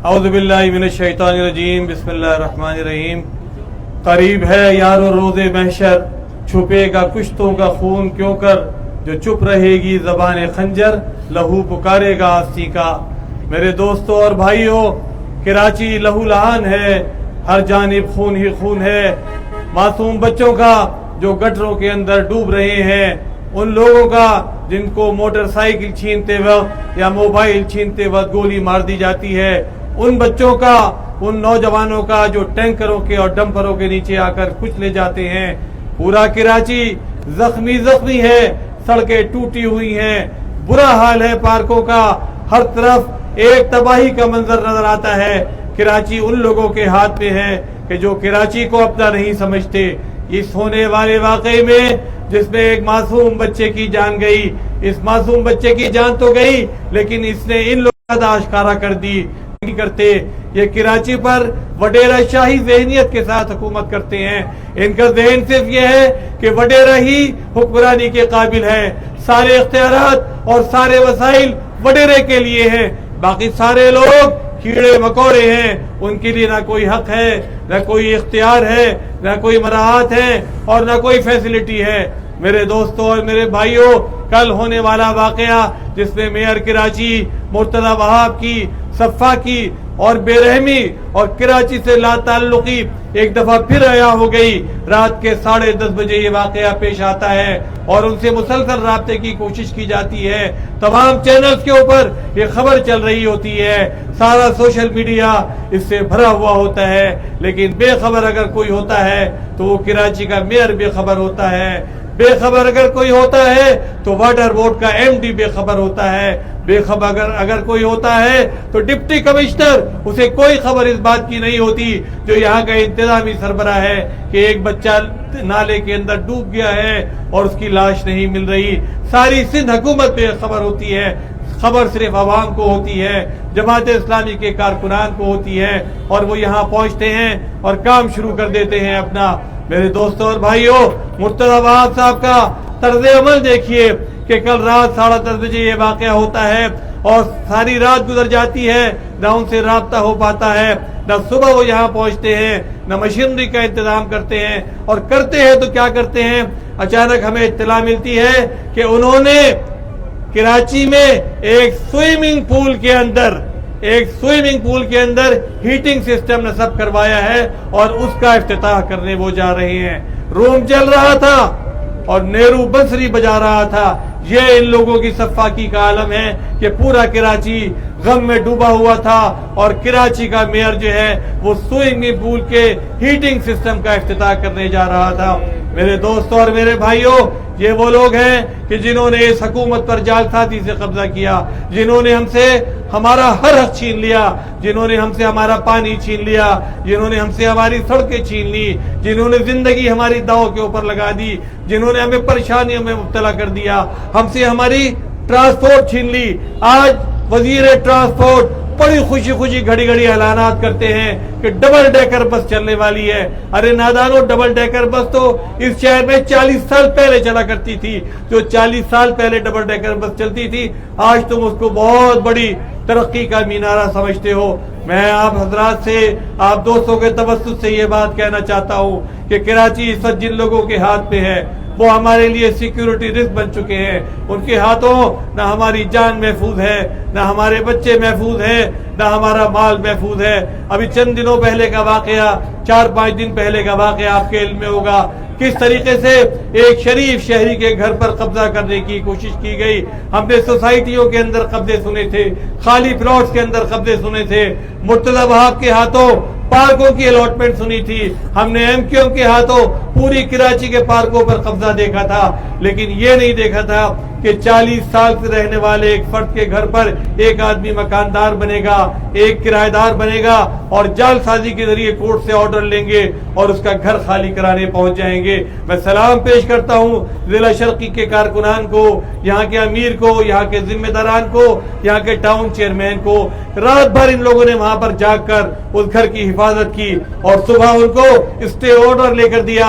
اعوذ باللہ من الشیطان الرجیم بسم اللہ الرحمن الرحیم۔ قریب ہے یارو روز محشر، چھپے گا کشتوں کا خون کیوں کر، جو چپ رہے گی زبان خنجر، لہو پکارے گا آستین کا۔ میرے دوستوں اور بھائیوں، کراچی لہو لہان ہے، ہر جانب خون ہی خون ہے۔ معصوم بچوں کا جو گٹروں کے اندر ڈوب رہے ہیں، ان لوگوں کا جن کو موٹر سائیکل چھینتے وقت یا موبائل چھینتے وقت گولی مار دی جاتی ہے، ان بچوں کا، ان نوجوانوں کا جو ٹینکروں کے اور ڈمپروں کے نیچے آ کر کچھ لے جاتے ہیں۔ پورا کراچی زخمی ہے، سڑکیں ٹوٹی ہوئی ہیں، برا حال ہے پارکوں کا، ہر طرف ایک تباہی کا منظر نظر آتا ہے۔ کراچی ان لوگوں کے ہاتھ میں ہے کہ جو کراچی کو اپنا نہیں سمجھتے۔ اس ہونے والے واقعے میں جس میں ایک معصوم بچے کی جان گئی، اس معصوم بچے کی جان تو گئی لیکن اس نے ان لوگوں کا آشکارا کر دی کرتے۔ یہ کراچی پر وڈیرہ شاہی ذہنیت کے ساتھ حکومت کرتے ہیں۔ ان کا ذہن صرف یہ ہے کہ وڈیرہ ہی حکمرانی کے قابل ہے، سارے اختیارات اور سارے وسائل وڈیرے کے لیے ہیں، باقی سارے لوگ کیڑے مکوڑے ہیں، ان کے لیے نہ کوئی حق ہے، نہ کوئی اختیار ہے، نہ کوئی مراعات ہے اور نہ کوئی فیسلٹی ہے۔ میرے دوستوں اور میرے بھائیوں، کل ہونے والا واقعہ جس میں میئر کراچی مرتضی وہاب کی صفا کی اور بے رحمی اور کراچی سے لا تعلقی ایک دفعہ پھر عیاں ہو گئی۔ رات کے 10:30 بجے یہ واقعہ پیش آتا ہے اور ان سے مسلسل رابطے کی کوشش کی جاتی ہے، تمام چینلز کے اوپر یہ خبر چل رہی ہوتی ہے، سارا سوشل میڈیا اس سے بھرا ہوا ہوتا ہے، لیکن بے خبر اگر کوئی ہوتا ہے تو وہ کراچی کا میئر بے خبر ہوتا ہے، بے خبر اگر کوئی ہوتا ہے تو واٹر بورڈ کا MD بے خبر ہوتا ہے، بے خبر اگر کوئی ہوتا ہے تو ڈپٹی کمشنر، اسے کوئی خبر اس بات کی نہیں ہوتی جو یہاں کا انتظامی سربراہ ہے کہ ایک بچہ نالے کے اندر ڈوب گیا ہے اور اس کی لاش نہیں مل رہی۔ ساری سندھ حکومت بے خبر ہوتی ہے، خبر صرف عوام کو ہوتی ہے، جماعت اسلامی کے کارکنان کو ہوتی ہے اور وہ یہاں پہنچتے ہیں اور کام شروع کر دیتے ہیں اپنا۔ میرے دوستوں اور بھائیوں، مرتضی وہاب صاحب کا طرز عمل دیکھیے کہ کل رات 10:30 بجے یہ واقعہ ہوتا ہے اور ساری رات گزر جاتی ہے، نہ ان سے رابطہ ہو پاتا ہے، نہ صبح وہ یہاں پہنچتے ہیں، نہ مشینری کا انتظام کرتے ہیں، اور کرتے ہیں تو کیا کرتے ہیں؟ اچانک ہمیں اطلاع ملتی ہے کہ انہوں نے کراچی میں ایک سوئمنگ پول کے اندر ہیٹنگ سسٹم نصب کروایا ہے اور اس کا افتتاح کرنے وہ جا رہے ہیں۔ روم چل رہا تھا اور نیرو بنسری بجا رہا تھا۔ یہ ان لوگوں کی صفاقی کا عالم ہے کہ پورا کراچی غم میں ڈوبا ہوا تھا اور کراچی کا میئر جو ہے وہ سوئمنگ پول کے ہیٹنگ سسٹم کا افتتاح کرنے جا رہا تھا۔ میرے دوستوں اور میرے بھائیوں، یہ وہ لوگ ہیں کہ جنہوں نے اس حکومت پر جعلسازی سے قبضہ کیا، جنہوں نے ہم سے ہمارا ہر حق چھین لیا، جنہوں نے ہم سے ہمارا پانی چھین لیا، جنہوں نے ہم سے ہماری سڑکیں چھین لی، جنہوں نے زندگی ہماری داؤں کے اوپر لگا دی، جنہوں نے ہمیں پریشانیوں میں مبتلا کر دیا، ہم سے ہماری ٹرانسپورٹ چھین لی۔ آج وزیر ٹرانسپورٹ بڑی خوشی گھڑی اعلانات کرتے ہیں کہ ڈبل ڈیکر بس چلنے والی ہے۔ ارے نادانو، ڈبل ڈیکر بس تو اس شہر میں 40 سال پہلے چلا کرتی تھی۔ جو 40 سال پہلے ڈبل ڈیکر بس چلتی تھی، آج تم اس کو بہت بڑی ترقی کا مینارہ سمجھتے ہو۔ میں آپ حضرات سے، آپ دوستوں کے توسط سے یہ بات کہنا چاہتا ہوں کہ کراچی اس وقت جن لوگوں کے ہاتھ میں ہے وہ ہمارے لیے سیکیورٹی رسک بن چکے ہیں۔ ان کے ہاتھوں نہ ہماری جان محفوظ ہے، نہ ہمارے بچے محفوظ ہیں، نہ ہمارا مال محفوظ ہے۔ ابھی چند دنوں پہلے کا واقعہ، 4-5 دن پہلے کا واقعہ آپ کے علم میں ہوگا، کس طریقے سے ایک شریف شہری کے گھر پر قبضہ کرنے کی کوشش کی گئی۔ ہم نے سوسائٹیوں کے اندر قبضے سنے تھے، خالی پلاٹس کے اندر قبضے سنے تھے، مرتضی وہاب کے ہاتھوں پارکوں کی الاٹمنٹ سنی تھی، ہم نے MQM کے ہاتھوں پوری کراچی کے پارکوں پر قبضہ دیکھا تھا، لیکن یہ نہیں دیکھا تھا کہ 40 سال سے رہنے والے ایک فرد کے گھر پر ایک آدمی مکاندار بنے گا، ایک کرایہ دار بنے گا اور جعل سازی کے ذریعے کورٹ سے آرڈر لیں گے اور اس کا گھر خالی کرانے پہنچ جائیں گے۔ میں سلام پیش کرتا ہوں ضلع شرقی کے کارکنان کو، یہاں کے امیر کو، یہاں کے ذمہ داران کو، یہاں کے ٹاؤن چیئرمین کو۔ رات بھر ان لوگوں نے وہاں پر جاگ کر اس گھر کی حفاظت کی اور صبح ان کو اسٹے آرڈر لے کر دیا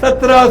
17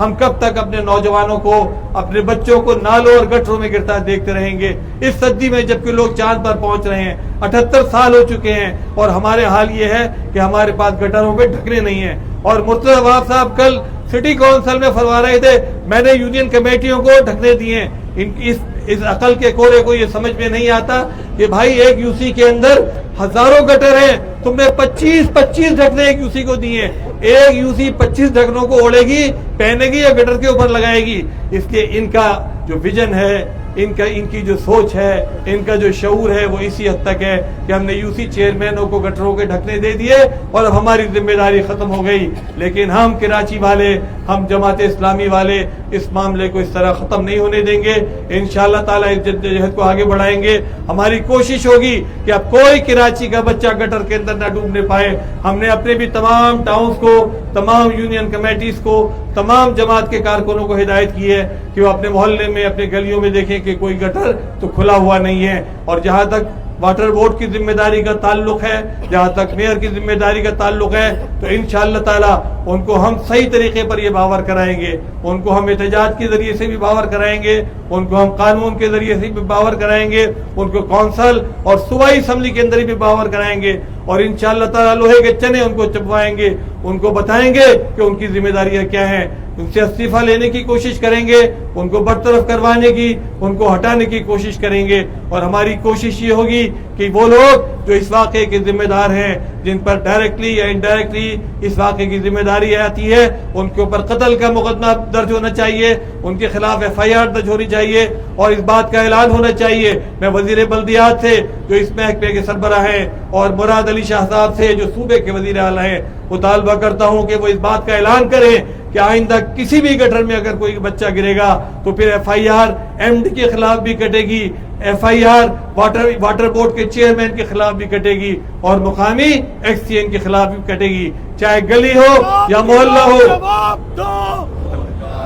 ہم کب تک اپنے نوجوانوں کو، اپنے بچوں کو نالوں اور گٹروں میں گرتا دیکھتے رہیں گے اس صدی میں، جبکہ لوگ چاند پر پہنچ رہے ہیں؟ 78 سال ہو چکے ہیں اور ہمارے حال یہ ہے کہ ہمارے پاس گٹروں پہ ڈھکنے نہیں ہیں۔ اور مرتضی وہاب صاحب کل سٹی کونسل میں فرما رہے تھے میں نے یونین کمیٹیوں کو ڈھکنے دیے ہیں۔ اس عقل کے کورے کو یہ سمجھ میں نہیں آتا کہ بھائی ایک یو سی کے اندر ہزاروں گٹر ہیں، تم نے 25 ڈھکنے ایک یو سی کو دیے، ایک یو سی 25 ڈھکنوں کو اوڑھے گی، پہنے گی یا گٹر کے اوپر لگائے گی؟ اس لیے ان کا جو ویژن ہے، ان کی جو سوچ ہے، ان کا جو شعور ہے، وہ اسی حد تک ہے کہ ہم نے یو سی چیئرمینوں کو گٹروں کے ڈھکنے دے دیے اور اب ہماری ذمہ داری ختم ہو گئی۔ لیکن ہم کراچی والے، ہم جماعت اسلامی والے اس معاملے کو اس طرح ختم نہیں ہونے دیں گے۔ انشاءاللہ تعالیٰ اس جدوجہد کو آگے بڑھائیں گے۔ ہماری کوشش ہوگی کہ اب کوئی کراچی کا بچہ گٹر کے اندر نہ ڈوبنے پائے۔ ہم نے اپنے بھی تمام ٹاؤنز کو، تمام یونین کمیٹیز کو، تمام جماعت کے کارکنوں کو ہدایت کی ہے کہ وہ اپنے محلے میں، اپنے گلیوں میں دیکھیں کہ کوئی گٹر تو کھلا ہوا نہیں ہے۔ اور جہاں تک واٹر بورڈ کی ذمہ داری کا تعلق ہے، جہاں تک میئر کی ذمہ داری کا تعلق ہے، تو انشاءاللہ تعالی ان کو ہم صحیح طریقے پر یہ باور کرائیں گے، ان کو ہم احتجاج کے ذریعے سے بھی باور کرائیں گے، ان کو ہم قانون کے ذریعے سے بھی باور کرائیں گے، ان کو کونسل اور صوبائی اسمبلی کے اندر بھی باور کرائیں گے، اور انشاءاللہ تعالی لوہے کے چنے ان کو چبوائیں گے، ان کو بتائیں گے کہ ان کی ذمہ داریاں کیا ہیں، ان سے استعفیٰ لینے کی کوشش کریں گے، ان کو برطرف کروانے کی، ان کو ہٹانے کی کوشش کریں گے۔ اور ہماری کوشش یہ ہوگی کہ وہ لوگ جو اس واقعے کے ذمہ دار ہیں، جن پر ڈائریکٹلی یا انڈائریکٹلی اس واقعے کی ذمہ داری آتی ہے، ان کے اوپر قتل کا مقدمہ درج ہونا چاہیے، ان کے خلاف FIR درج ہونی چاہیے، اور اس بات کا اعلان ہونا چاہیے۔ میں وزیر بلدیات سے جو اس محکمے کے سربراہ ہیں، اور مراد علی شاہ صاحب سے جو صوبے کے وزیر اعلیٰ ہیں، مطالبہ کرتا ہوں کہ وہ اس بات کا اعلان کریں کہ آئندہ کسی بھی گٹر میں اگر کوئی بچہ گرے گا تو پھر FIR MD کے خلاف بھی کٹے گی، FIR واٹر بورڈ کے چیئرمین کے خلاف بھی کٹے گی، اور مقامی XCN کے خلاف بھی کٹے گی، چاہے گلی ہو یا محلہ ہو۔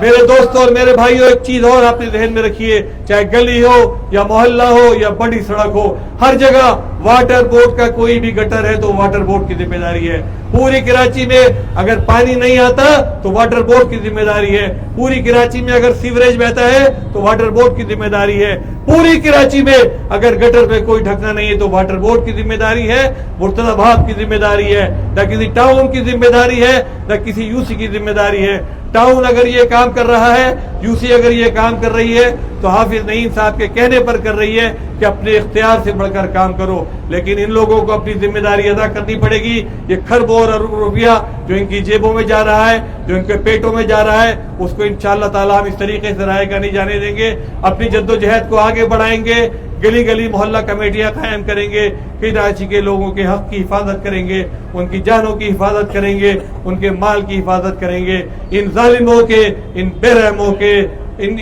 میرے دوستوں اور میرے بھائیوں، ایک چیز اور اپنے ذہن میں رکھیے، چاہے گلی ہو یا محلہ ہو یا بڑی سڑک ہو، ہر جگہ واٹر بورڈ کا کوئی بھی گٹر ہے تو واٹر بورڈ کی ذمہ داری ہے۔ پوری کراچی میں اگر پانی نہیں آتا تو واٹر بورڈ کی ذمہ داری ہے، پوری کراچی میں اگر سیوریج بہتا ہے تو واٹر بورڈ کی ذمہ داری ہے، پوری کراچی میں اگر گٹر پہ کوئی ڈھکنا نہیں ہے تو واٹر بورڈ کی ذمہ داری ہے، مرتضی وہاب کی ذمہ داری ہے، نہ کسی ٹاؤن کی ذمہ داری ہے، نہ کسی یو سی کی ذمہ داری ہے۔ ٹاؤن اگر یہ کام کر رہا ہے، یو سی اگر یہ کام کر رہی ہے تو حافظ نعیم صاحب کے کہنے پر کر رہی ہے کہ اپنے اختیار سے بڑھ کر کام کرو، لیکن ان لوگوں کو اپنی ذمہ داری ادا کرنی پڑے گی۔ یہ کھربوں اور روپیہ جو ان کی جیبوں میں جا رہا ہے، جو ان کے پیٹوں میں جا رہا ہے، اس کو انشاءاللہ تعالیٰ ہم اس طریقے سے رائے گا نہیں جانے دیں گے۔ اپنی جدوجہد کو آگے بڑھائیں گے، گلی گلی محلہ کمیٹیاں قائم کریں گے، کراچی کے لوگوں کے حق کی حفاظت کریں گے، ان کی جانوں کی حفاظت کریں گے، ان کے مال کی حفاظت کریں گے، ان ظالموں کے، ان بے رحموں کے، ان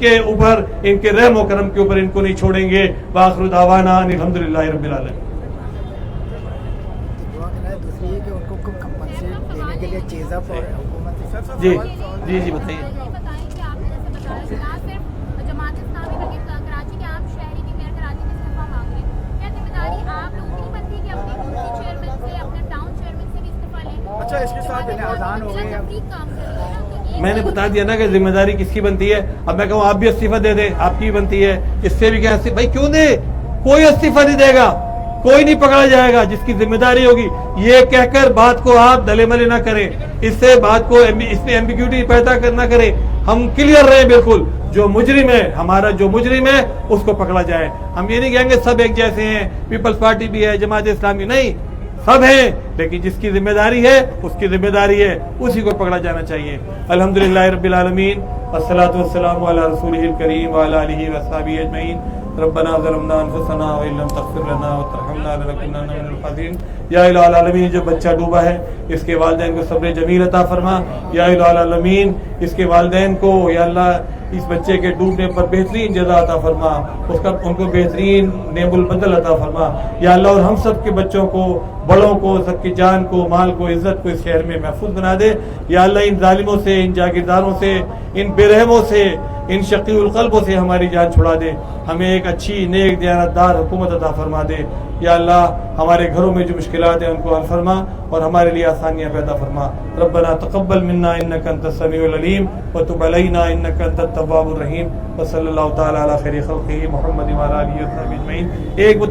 کے اوپر، ان کے رحم و کرم کے اوپر ان کو نہیں چھوڑیں گے۔ وآخر دعوانا الحمدللہ رب العالمین۔ جی جی جی بتائیے۔ اچھا، اس کے ساتھ اذان ہو گئی، میں نے بتا دیا نا کہ ذمہ داری کس کی بنتی ہے۔ اب میں کہوں آپ بھی استعفیٰ دے دیں، آپ کی بنتی ہے، اس سے بھی کیا بھائی کیوں دے؟ کوئی استعفیٰ نہیں دے گا، کوئی نہیں پکڑا جائے گا، جس کی ذمہ داری ہوگی۔ یہ کہہ کر بات کو آپ دلے ملے نہ کریں، اس سے بات کو اس میں ایمبیگوٹی پیدا کرنا کریں۔ ہم کلیئر رہیں بالکل، جو مجرم ہے، ہمارا جو مجرم ہے اس کو پکڑا جائے۔ ہم یہ نہیں کہیں گے سب ایک جیسے ہیں، پیپلز پارٹی بھی ہے، جماعت اسلامی نہیں، سب ہیں، لیکن جس کی ذمہ داری ہے اس کی ذمہ داری ہے، اسی کو پکڑا جانا چاہیے۔ الحمدللہ رب العالمین، والصلاة والسلام علی رسولہ الکریم وعلی آلہ وصحبہ اجمعین۔ ربنا ظلمنا انفسنا وان لم تغفر لنا وترحمنا لنکونن من الخاسرین۔ یا الہ العالمین، جو بچہ ڈوبا ہے اس کے والدین کو صبر جمیل عطا فرما۔ یا الہ العالمین، اس کے والدین کو یا اللہ اس بچے کے ڈوبنے پر بہترین جزا عطا فرما، ان کو بہترین نعم البدل عطا فرما۔ یا اللہ، اور ہم سب کے بچوں کو، بڑوں کو، سب کی جان کو، مال کو، عزت کو اس شہر میں محفوظ بنا دے۔ یا اللہ، ان ظالموں سے، ان جاگیرداروں سے، ان برہموں سے، ان شقی القلبوں سے ہماری جان چھڑا دے، ہمیں ایک اچھی نیک دیانتدار حکومت عطا فرما دے۔ یا اللہ ہمارے گھروں میں جو مشکلات ہیں ان کو حل فرما اور ہمارے لیے آسانیاں پیدا فرما۔ ربنا تقبل منا انک انت السمیع العلیم وتب علینا انک انت التواب الرحیم، وصلی اللہ تعالی علی خیر خلقہ محمد وعلی آلہ وصحبہ اجمعین۔ ایک